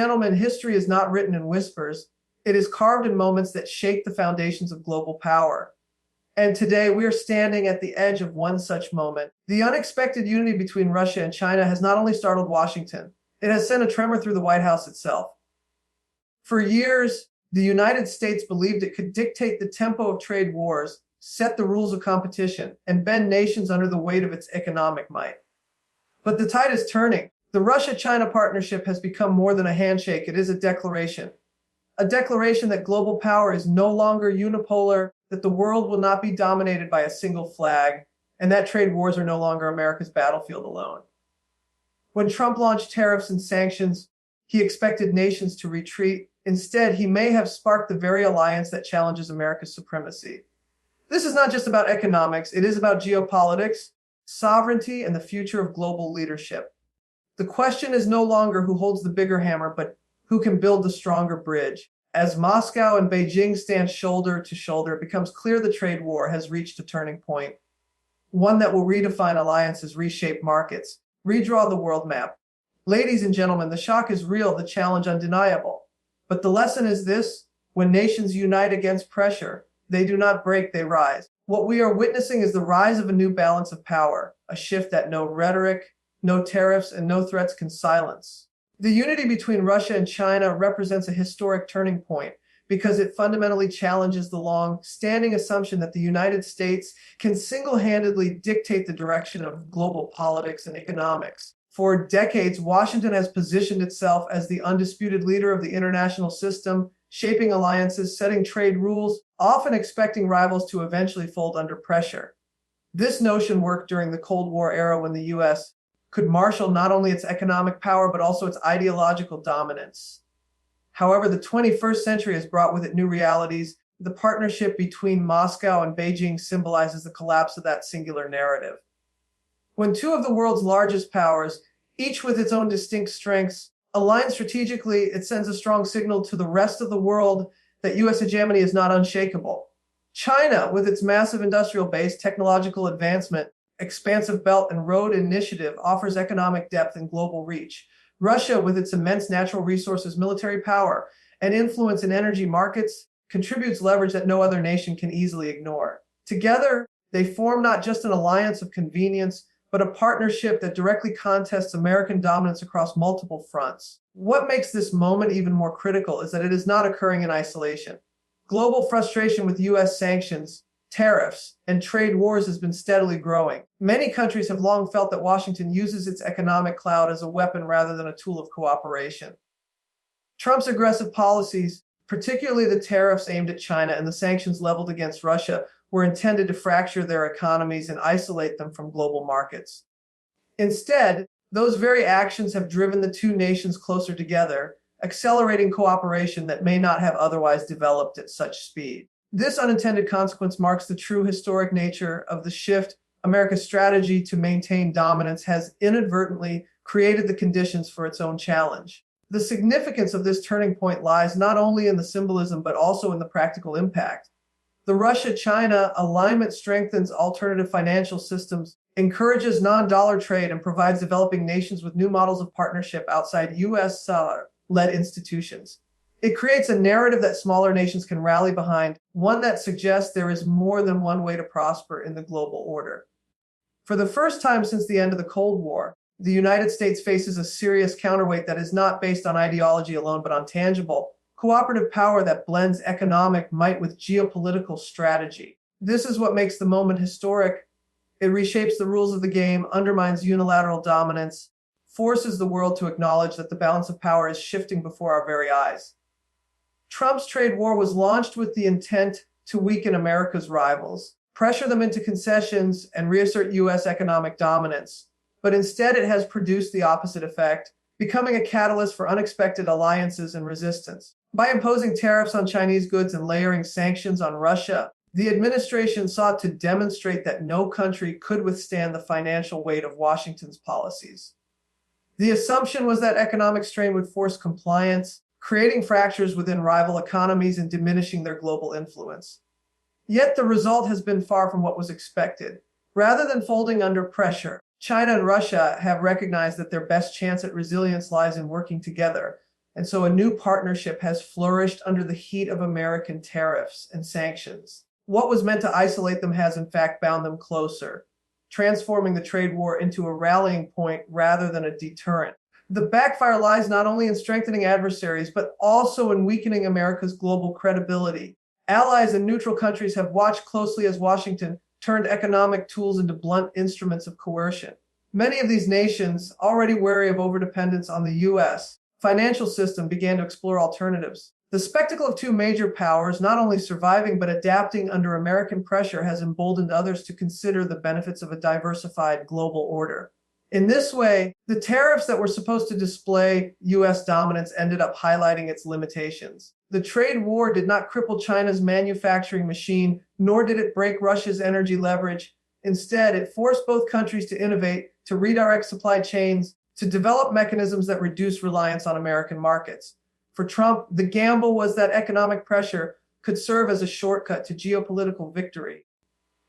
gentlemen, history is not written in whispers. It is carved in moments that shake the foundations of global power. And today we are standing at the edge of one such moment. The unexpected unity between Russia and China has not only startled Washington, it has sent a tremor through the White House itself. For years, the United States believed it could dictate the tempo of trade wars, set the rules of competition, and bend nations under the weight of its economic might. But the tide is turning. The Russia-China partnership has become more than a handshake. It is a declaration. A declaration that global power is no longer unipolar, that the world will not be dominated by a single flag, and that trade wars are no longer America's battlefield alone. When Trump launched tariffs and sanctions, he expected nations to retreat. Instead, he may have sparked the very alliance that challenges America's supremacy. This is not just about economics, it is about geopolitics, sovereignty, and the future of global leadership. The question is no longer who holds the bigger hammer, but who can build the stronger bridge. As Moscow and Beijing stand shoulder to shoulder, it becomes clear the trade war has reached a turning point, one that will redefine alliances, reshape markets, redraw the world map. Ladies and gentlemen, the shock is real, the challenge undeniable. But the lesson is this: when nations unite against pressure, they do not break, they rise. What we are witnessing is the rise of a new balance of power, a shift that no rhetoric, no tariffs, and no threats can silence. The unity between Russia and China represents a historic turning point because it fundamentally challenges the long-standing assumption that the United States can single-handedly dictate the direction of global politics and economics. For decades, Washington has positioned itself as the undisputed leader of the international system, shaping alliances, setting trade rules, often expecting rivals to eventually fold under pressure. This notion worked during the Cold War era when the U.S. could marshal not only its economic power, but also its ideological dominance. However, the 21st century has brought with it new realities. The partnership between Moscow and Beijing symbolizes the collapse of that singular narrative. When two of the world's largest powers, each with its own distinct strengths, align strategically, it sends a strong signal to the rest of the world that U.S. hegemony is not unshakable. China, with its massive industrial base, technological advancement, expansive Belt and Road Initiative, offers economic depth and global reach. Russia, with its immense natural resources, military power, and influence in energy markets, contributes leverage that no other nation can easily ignore. Together, they form not just an alliance of convenience, but a partnership that directly contests American dominance across multiple fronts. What makes this moment even more critical is that it is not occurring in isolation. Global frustration with U.S. sanctions, tariffs, and trade wars has been steadily growing. Many countries have long felt that Washington uses its economic clout as a weapon rather than a tool of cooperation. Trump's aggressive policies, particularly the tariffs aimed at China and the sanctions leveled against Russia, were intended to fracture their economies and isolate them from global markets. Instead, those very actions have driven the two nations closer together, accelerating cooperation that may not have otherwise developed at such speed. This unintended consequence marks the true historic nature of the shift. America's strategy to maintain dominance has inadvertently created the conditions for its own challenge. The significance of this turning point lies not only in the symbolism, but also in the practical impact. The Russia-China alignment strengthens alternative financial systems, encourages non-dollar trade, and provides developing nations with new models of partnership outside U.S.-led institutions. It creates a narrative that smaller nations can rally behind, one that suggests there is more than one way to prosper in the global order. For the first time since the end of the Cold War, the United States faces a serious counterweight that is not based on ideology alone, but on tangible, cooperative power that blends economic might with geopolitical strategy. This is what makes the moment historic. It reshapes the rules of the game, undermines unilateral dominance, forces the world to acknowledge that the balance of power is shifting before our very eyes. Trump's trade war was launched with the intent to weaken America's rivals, pressure them into concessions, and reassert U.S. economic dominance. But instead, it has produced the opposite effect, becoming a catalyst for unexpected alliances and resistance. By imposing tariffs on Chinese goods and layering sanctions on Russia, the administration sought to demonstrate that no country could withstand the financial weight of Washington's policies. The assumption was that economic strain would force compliance, creating fractures within rival economies and diminishing their global influence. Yet the result has been far from what was expected. Rather than folding under pressure, China and Russia have recognized that their best chance at resilience lies in working together. And so a new partnership has flourished under the heat of American tariffs and sanctions. What was meant to isolate them has in fact bound them closer, transforming the trade war into a rallying point rather than a deterrent. The backfire lies not only in strengthening adversaries, but also in weakening America's global credibility. Allies and neutral countries have watched closely as Washington turned economic tools into blunt instruments of coercion. Many of these nations, already wary of overdependence on the U.S. financial system, began to explore alternatives. The spectacle of two major powers not only surviving but adapting under American pressure has emboldened others to consider the benefits of a diversified global order. In this way, the tariffs that were supposed to display U.S. dominance ended up highlighting its limitations. The trade war did not cripple China's manufacturing machine, nor did it break Russia's energy leverage. Instead, it forced both countries to innovate, to redirect supply chains, to develop mechanisms that reduce reliance on American markets. For Trump, the gamble was that economic pressure could serve as a shortcut to geopolitical victory.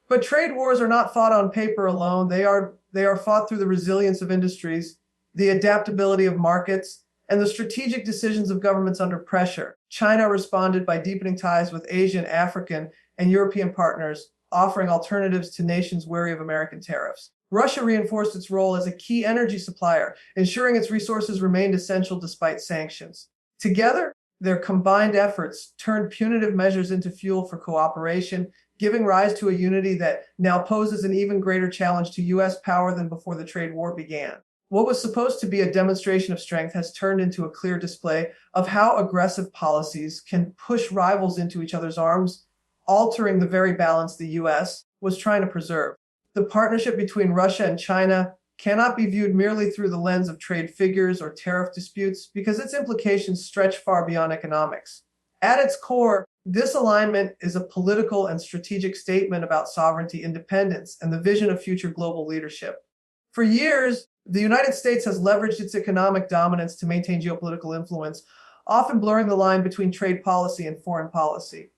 But trade wars are not fought on paper alone. They are fought through the resilience of industries, the adaptability of markets, and the strategic decisions of governments under pressure. China responded by deepening ties with Asian, African, and European partners, offering alternatives to nations wary of American tariffs. Russia reinforced its role as a key energy supplier, ensuring its resources remained essential despite sanctions. Together, their combined efforts turned punitive measures into fuel for cooperation, giving rise to a unity that now poses an even greater challenge to U.S. power than before the trade war began. What was supposed to be a demonstration of strength has turned into a clear display of how aggressive policies can push rivals into each other's arms, altering the very balance the U.S. was trying to preserve. The partnership between Russia and China cannot be viewed merely through the lens of trade figures or tariff disputes because its implications stretch far beyond economics. At its core, this alignment is a political and strategic statement about sovereignty, independence, and the vision of future global leadership. For years, the United States has leveraged its economic dominance to maintain geopolitical influence, often blurring the line between trade policy and foreign policy.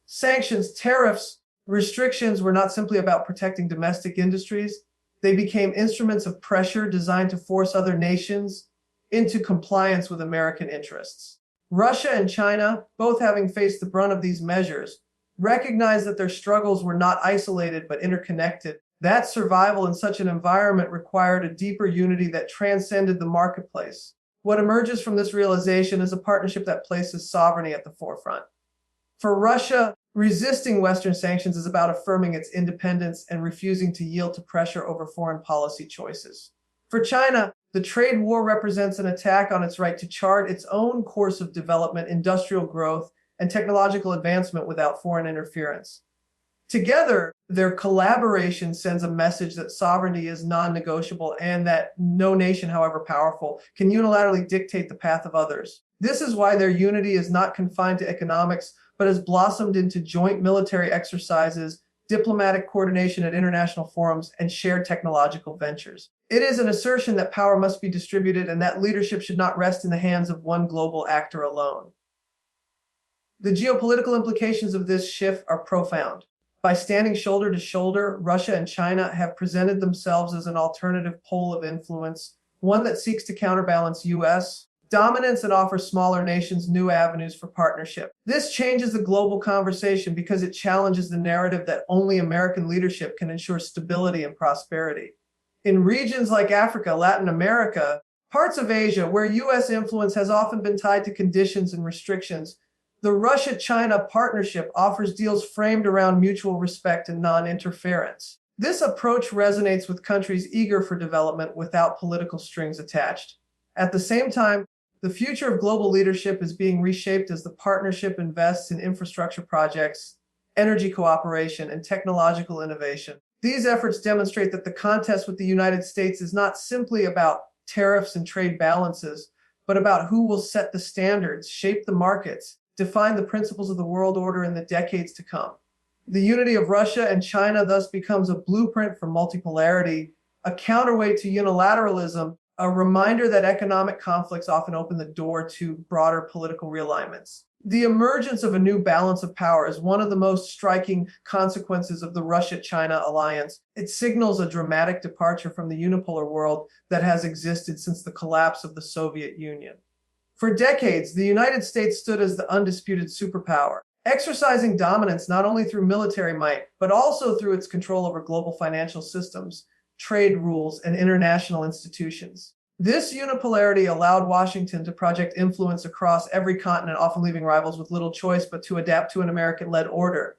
Sanctions, tariffs, restrictions were not simply about protecting domestic industries. They became instruments of pressure designed to force other nations into compliance with American interests. Russia and China, both having faced the brunt of these measures, recognized that their struggles were not isolated but interconnected. That survival in such an environment required a deeper unity that transcended the marketplace. What emerges from this realization is a partnership that places sovereignty at the forefront. For Russia, resisting Western sanctions is about affirming its independence and refusing to yield to pressure over foreign policy choices. For China, the trade war represents an attack on its right to chart its own course of development, industrial growth, and technological advancement without foreign interference. Together, their collaboration sends a message that sovereignty is non-negotiable and that no nation, however powerful, can unilaterally dictate the path of others. This is why their unity is not confined to economics, but has blossomed into joint military exercises, diplomatic coordination at international forums, and shared technological ventures. It is an assertion that power must be distributed and that leadership should not rest in the hands of one global actor alone. The geopolitical implications of this shift are profound. By standing shoulder to shoulder, Russia and China have presented themselves as an alternative pole of influence, one that seeks to counterbalance U.S. dominance and offer smaller nations new avenues for partnership. This changes the global conversation because it challenges the narrative that only American leadership can ensure stability and prosperity. In regions like Africa, Latin America, parts of Asia, where U.S. influence has often been tied to conditions and restrictions, the Russia-China partnership offers deals framed around mutual respect and non-interference. This approach resonates with countries eager for development without political strings attached. At the same time, the future of global leadership is being reshaped as the partnership invests in infrastructure projects, energy cooperation, and technological innovation. These efforts demonstrate that the contest with the United States is not simply about tariffs and trade balances, but about who will set the standards, shape the markets, define the principles of the world order in the decades to come. The unity of Russia and China thus becomes a blueprint for multipolarity, a counterweight to unilateralism, a reminder that economic conflicts often open the door to broader political realignments. The emergence of a new balance of power is one of the most striking consequences of the Russia-China alliance. It signals a dramatic departure from the unipolar world that has existed since the collapse of the Soviet Union. For decades, the United States stood as the undisputed superpower, exercising dominance not only through military might, but also through its control over global financial systems, trade rules, and international institutions. This unipolarity allowed Washington to project influence across every continent, often leaving rivals with little choice but to adapt to an American-led order.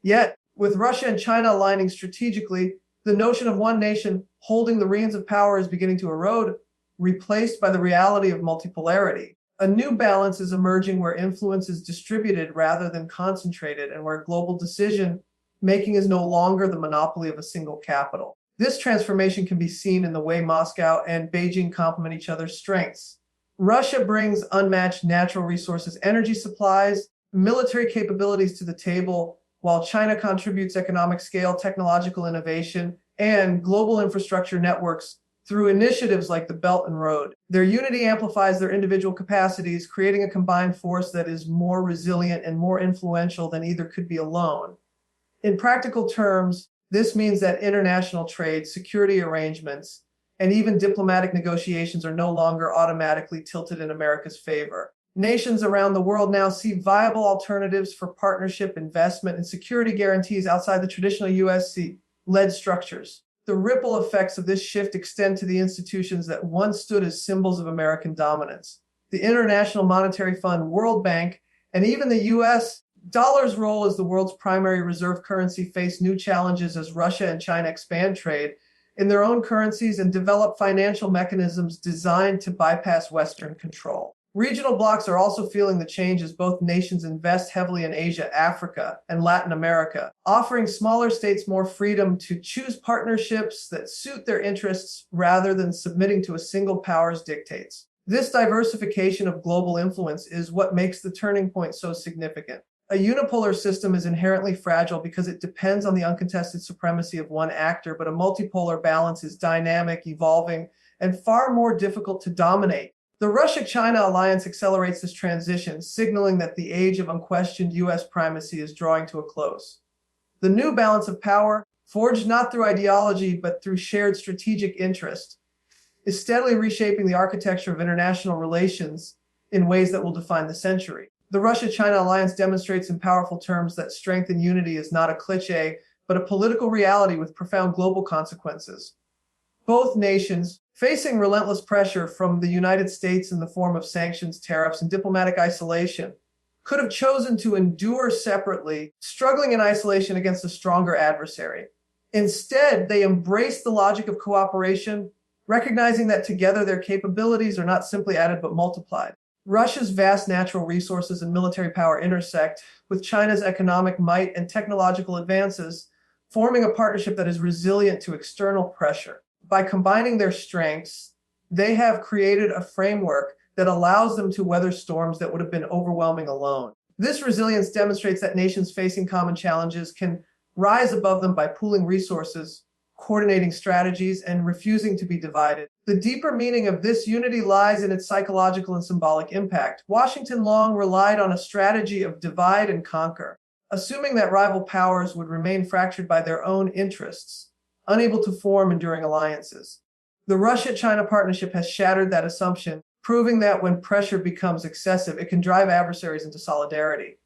Yet, with Russia and China aligning strategically, the notion of one nation holding the reins of power is beginning to erode, replaced by the reality of multipolarity. A new balance is emerging where influence is distributed rather than concentrated, and where global decision making is no longer the monopoly of a single capital. This transformation can be seen in the way Moscow and Beijing complement each other's strengths. Russia brings unmatched natural resources, energy supplies, military capabilities to the table, while China contributes economic scale, technological innovation, and global infrastructure networks through initiatives like the Belt and Road. Their unity amplifies their individual capacities, creating a combined force that is more resilient and more influential than either could be alone. In practical terms, this means that international trade, security arrangements, and even diplomatic negotiations are no longer automatically tilted in America's favor. Nations around the world now see viable alternatives for partnership, investment, and security guarantees outside the traditional US-led structures. The ripple effects of this shift extend to the institutions that once stood as symbols of American dominance. The International Monetary Fund, World Bank, and even the US dollar's role as the world's primary reserve currency face new challenges as Russia and China expand trade in their own currencies and develop financial mechanisms designed to bypass Western control. Regional blocs are also feeling the change as both nations invest heavily in Asia, Africa, and Latin America, offering smaller states more freedom to choose partnerships that suit their interests rather than submitting to a single power's dictates. This diversification of global influence is what makes the turning point so significant. A unipolar system is inherently fragile because it depends on the uncontested supremacy of one actor, but a multipolar balance is dynamic, evolving, and far more difficult to dominate. The Russia-China alliance accelerates this transition, signaling that the age of unquestioned U.S. primacy is drawing to a close. The new balance of power, forged not through ideology but through shared strategic interest, is steadily reshaping the architecture of international relations in ways that will define the century. The Russia-China alliance demonstrates in powerful terms that strength and unity is not a cliché, but a political reality with profound global consequences. Both nations, facing relentless pressure from the United States in the form of sanctions, tariffs, and diplomatic isolation, could have chosen to endure separately, struggling in isolation against a stronger adversary. Instead, they embraced the logic of cooperation, recognizing that together their capabilities are not simply added but multiplied. Russia's vast natural resources and military power intersect with China's economic might and technological advances, forming a partnership that is resilient to external pressure. By combining their strengths, they have created a framework that allows them to weather storms that would have been overwhelming alone. This resilience demonstrates that nations facing common challenges can rise above them by pooling resources, coordinating strategies, and refusing to be divided. The deeper meaning of this unity lies in its psychological and symbolic impact. Washington long relied on a strategy of divide and conquer, assuming that rival powers would remain fractured by their own interests, unable to form enduring alliances. The Russia-China partnership has shattered that assumption, proving that when pressure becomes excessive, it can drive adversaries into solidarity.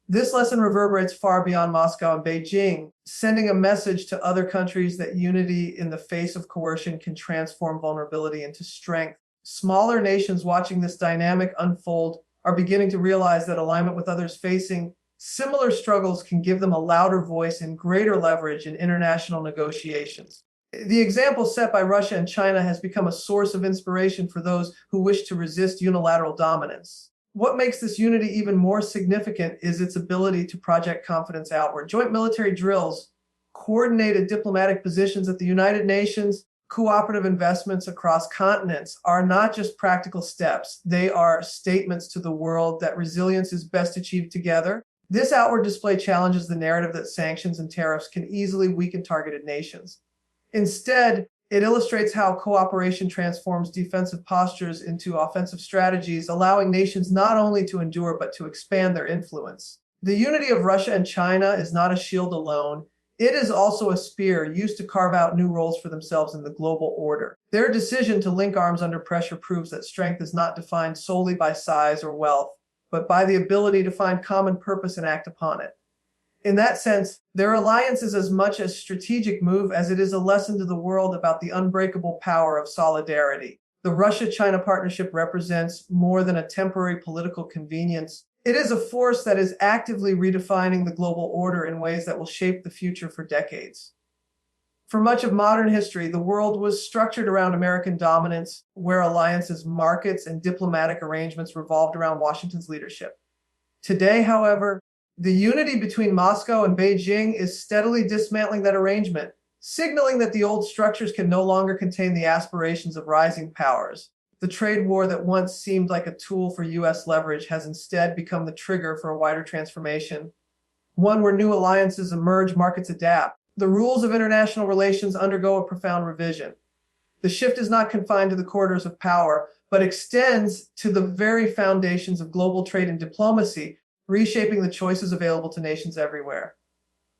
This lesson reverberates far beyond Moscow and Beijing, sending a message to other countries that unity in the face of coercion can transform vulnerability into strength. Smaller nations watching this dynamic unfold are beginning to realize that alignment with others facing similar struggles can give them a louder voice and greater leverage in international negotiations. The example set by Russia and China has become a source of inspiration for those who wish to resist unilateral dominance. What makes this unity even more significant is its ability to project confidence outward. Joint military drills, coordinated diplomatic positions at the United Nations, cooperative investments across continents are not just practical steps. They are statements to the world that resilience is best achieved together. This outward display challenges the narrative that sanctions and tariffs can easily weaken targeted nations. Instead, it illustrates how cooperation transforms defensive postures into offensive strategies, allowing nations not only to endure but to expand their influence. The unity of Russia and China is not a shield alone. It is also a spear used to carve out new roles for themselves in the global order. Their decision to link arms under pressure proves that strength is not defined solely by size or wealth, but by the ability to find common purpose and act upon it. In that sense, their alliance is as much a strategic move as it is a lesson to the world about the unbreakable power of solidarity. The Russia-China partnership represents more than a temporary political convenience. It is a force that is actively redefining the global order in ways that will shape the future for decades. For much of modern history, the world was structured around American dominance, where alliances, markets, and diplomatic arrangements revolved around Washington's leadership. Today, however, the unity between Moscow and Beijing is steadily dismantling that arrangement, signaling that the old structures can no longer contain the aspirations of rising powers. The trade war that once seemed like a tool for U.S. leverage has instead become the trigger for a wider transformation, one where new alliances emerge, markets adapt. The rules of international relations undergo a profound revision. The shift is not confined to the corridors of power, but extends to the very foundations of global trade and diplomacy, reshaping the choices available to nations everywhere.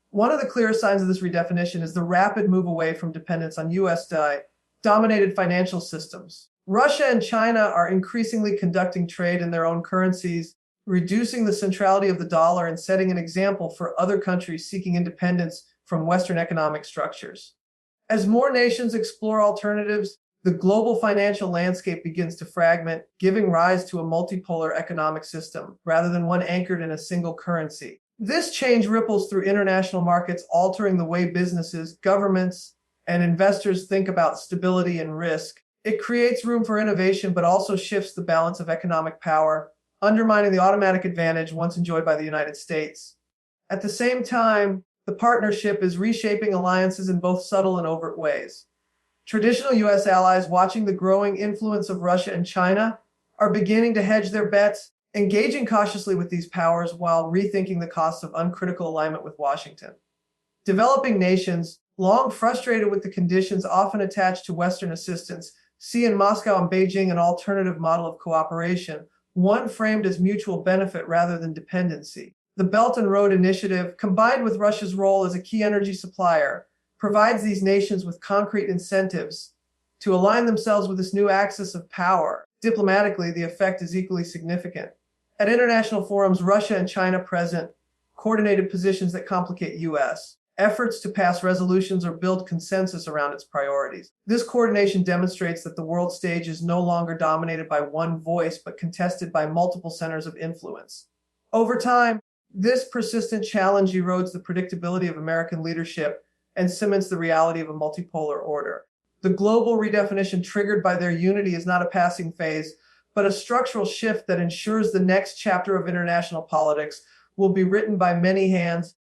One of the clearest signs of this redefinition is the rapid move away from dependence on US-dominated financial systems. Russia and China are increasingly conducting trade in their own currencies, reducing the centrality of the dollar and setting an example for other countries seeking independence from Western economic structures. As more nations explore alternatives, the global financial landscape begins to fragment, giving rise to a multipolar economic system rather than one anchored in a single currency. This change ripples through international markets, altering the way businesses, governments, and investors think about stability and risk. It creates room for innovation, but also shifts the balance of economic power, undermining the automatic advantage once enjoyed by the United States. At the same time, the partnership is reshaping alliances in both subtle and overt ways. Traditional U.S. allies, watching the growing influence of Russia and China, are beginning to hedge their bets, engaging cautiously with these powers while rethinking the costs of uncritical alignment with Washington. Developing nations, long frustrated with the conditions often attached to Western assistance, see in Moscow and Beijing an alternative model of cooperation, one framed as mutual benefit rather than dependency. The Belt and Road Initiative, combined with Russia's role as a key energy supplier, provides these nations with concrete incentives to align themselves with this new axis of power. Diplomatically, the effect is equally significant. At international forums, Russia and China present coordinated positions that complicate U.S. efforts to pass resolutions or build consensus around its priorities. This coordination demonstrates that the world stage is no longer dominated by one voice, but contested by multiple centers of influence. Over time, this persistent challenge erodes the predictability of American leadership and cements the reality of a multipolar order. The global redefinition triggered by their unity is not a passing phase, but a structural shift that ensures the next chapter of international politics will be written by many hands,